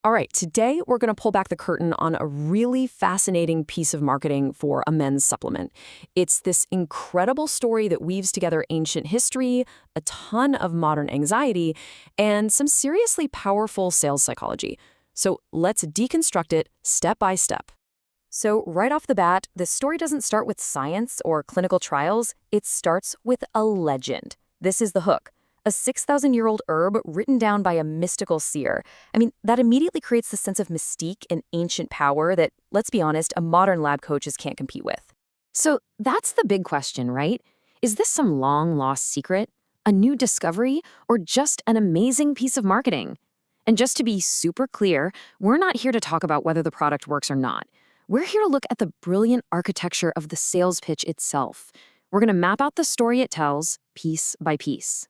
All right, today we're going to pull back the curtain on a really fascinating piece of marketing for a men's supplement. It's this incredible story that weaves together ancient history, a ton of modern anxiety, and some seriously powerful sales psychology. So let's deconstruct it step by step. So right off the bat, this story doesn't start with science or clinical trials. It starts with a legend. This is the hook. A 6,000-year-old herb written down by a mystical seer. I mean, that immediately creates the sense of mystique and ancient power that, let's be honest, a modern lab coaches can't compete with. So that's the big question, right? Is this some long-lost secret, a new discovery, or just an amazing piece of marketing? And just to be super clear, we're not here to talk about whether the product works or not. We're here to look at the brilliant architecture of the sales pitch itself. We're going to map out the story it tells, piece by piece.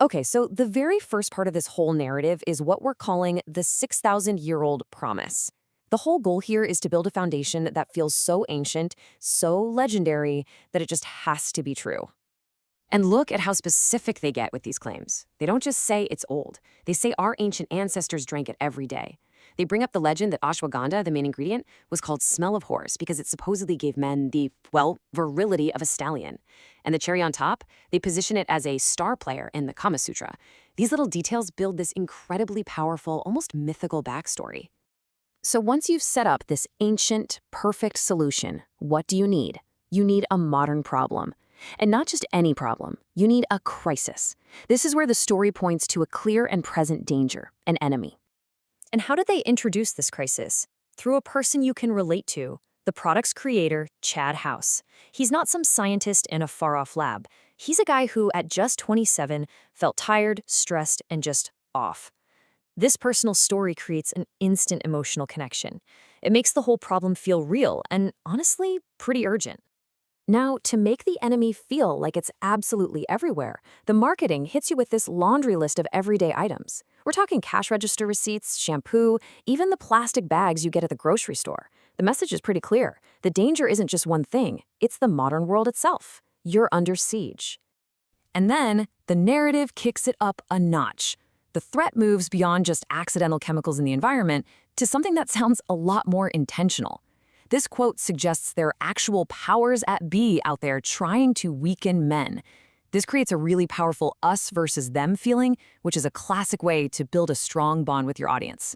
Okay, so the very first part of this whole narrative is what we're calling the 6,000-year-old promise. The whole goal here is to build a foundation that feels so ancient, so legendary, that it just has to be true. And look at how specific they get with these claims. They don't just say it's old. They say our ancient ancestors drank it every day. They bring up the legend that ashwagandha, the main ingredient, was called smell of horse because it supposedly gave men the, well, virility of a stallion. And the cherry on top, they position it as a star player in the Kama Sutra. These little details build this incredibly powerful, almost mythical backstory. So once you've set up this ancient, perfect solution, what do you need? You need a modern problem. And not just any problem. You need a crisis. This is where the story points to a clear and present danger, an enemy. And how did they introduce this crisis? Through a person you can relate to, the product's creator, Chad House. He's not some scientist in a far-off lab. He's a guy who, at just 27, felt tired, stressed, and just off. This personal story creates an instant emotional connection. It makes the whole problem feel real and, honestly, pretty urgent. Now, to make the enemy feel like it's absolutely everywhere, the marketing hits you with this laundry list of everyday items. We're talking cash register receipts, shampoo, even the plastic bags you get at the grocery store. The message is pretty clear. The danger isn't just one thing, it's the modern world itself. You're under siege. And then, the narrative kicks it up a notch. The threat moves beyond just accidental chemicals in the environment to something that sounds a lot more intentional. This quote suggests there are actual powers at be out there trying to weaken men. This creates a really powerful us versus them feeling, which is a classic way to build a strong bond with your audience.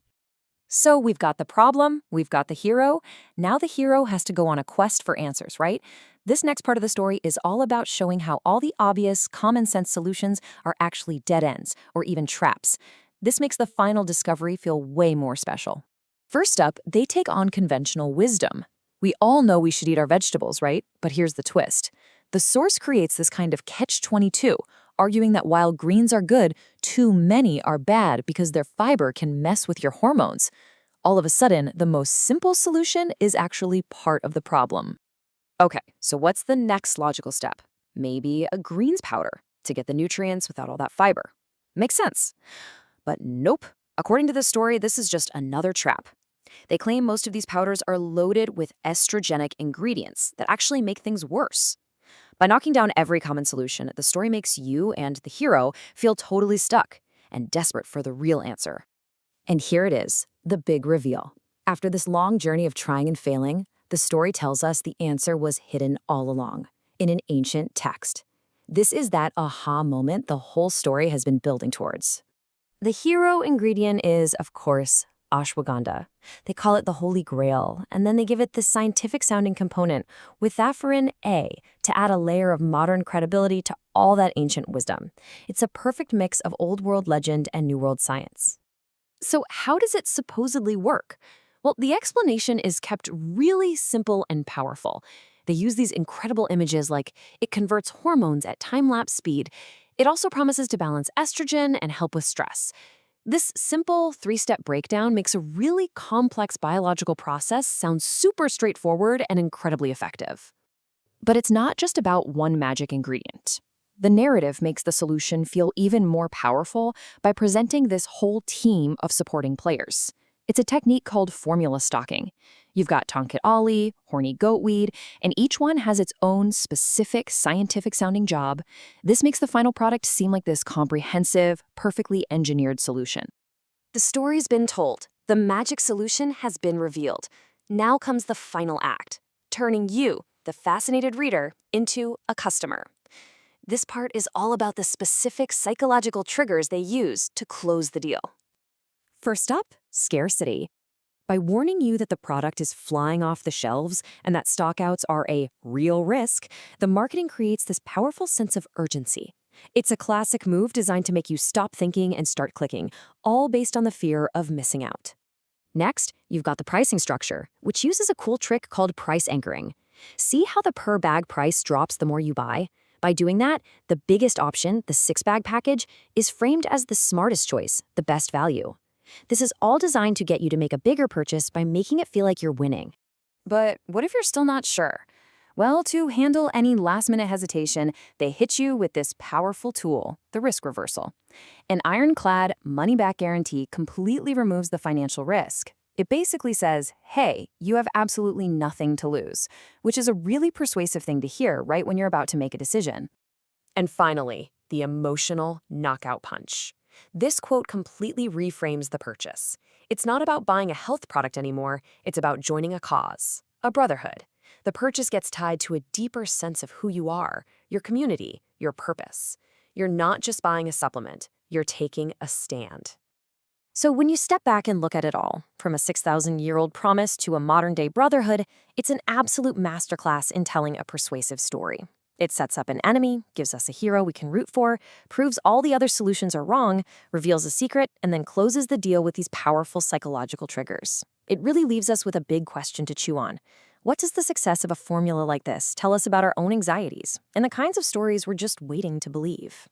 So we've got the problem, we've got the hero. Now the hero has to go on a quest for answers, right? This next part of the story is all about showing how all the obvious, common-sense solutions are actually dead ends or even traps. This makes the final discovery feel way more special. First up, they take on conventional wisdom. We all know we should eat our vegetables, right? But here's the twist. The source creates this kind of catch-22, arguing that while greens are good, too many are bad because their fiber can mess with your hormones. All of a sudden, the most simple solution is actually part of the problem. Okay, so what's the next logical step? Maybe a greens powder to get the nutrients without all that fiber. Makes sense. But nope. According to the story, this is just another trap. They claim most of these powders are loaded with estrogenic ingredients that actually make things worse. By knocking down every common solution, the story makes you and the hero feel totally stuck and desperate for the real answer. And here it is, the big reveal. After this long journey of trying and failing, the story tells us the answer was hidden all along, in an ancient text. This is that aha moment the whole story has been building towards. The hero ingredient is, of course, ashwagandha. They call it the Holy Grail, and then they give it this scientific-sounding component, withaferin A, to add a layer of modern credibility to all that ancient wisdom. It's a perfect mix of old-world legend and new-world science. So how does it supposedly work? Well, the explanation is kept really simple and powerful. They use these incredible images like it converts hormones at time-lapse speed. It also promises to balance estrogen and help with stress. This simple three-step breakdown makes a really complex biological process sound super straightforward and incredibly effective. But it's not just about one magic ingredient. The narrative makes the solution feel even more powerful by presenting this whole team of supporting players. It's a technique called formula stocking. You've got Tongkat Ali, horny goatweed, and each one has its own specific scientific-sounding job. This makes the final product seem like this comprehensive, perfectly engineered solution. The story's been told. The magic solution has been revealed. Now comes the final act, turning you, the fascinated reader, into a customer. This part is all about the specific psychological triggers they use to close the deal. First up, scarcity. By warning you that the product is flying off the shelves and that stockouts are a real risk, the marketing creates this powerful sense of urgency. It's a classic move designed to make you stop thinking and start clicking, all based on the fear of missing out. Next, you've got the pricing structure, which uses a cool trick called price anchoring. See how the per-bag price drops the more you buy? By doing that, the biggest option, the 6-bag package, is framed as the smartest choice, the best value. This is all designed to get you to make a bigger purchase by making it feel like you're winning. But what if you're still not sure? Well, to handle any last-minute hesitation, they hit you with this powerful tool, the risk reversal. An ironclad money-back guarantee completely removes the financial risk. It basically says, hey, you have absolutely nothing to lose, which is a really persuasive thing to hear right when you're about to make a decision. And finally, the emotional knockout punch. This quote completely reframes the purchase. It's not about buying a health product anymore, it's about joining a cause, a brotherhood. The purchase gets tied to a deeper sense of who you are, your community, your purpose. You're not just buying a supplement, you're taking a stand. So when you step back and look at it all, from a 6,000-year-old promise to a modern-day brotherhood, it's an absolute masterclass in telling a persuasive story. It sets up an enemy, gives us a hero we can root for, proves all the other solutions are wrong, reveals a secret, and then closes the deal with these powerful psychological triggers. It really leaves us with a big question to chew on. What does the success of a formula like this tell us about our own anxieties and the kinds of stories we're just waiting to believe?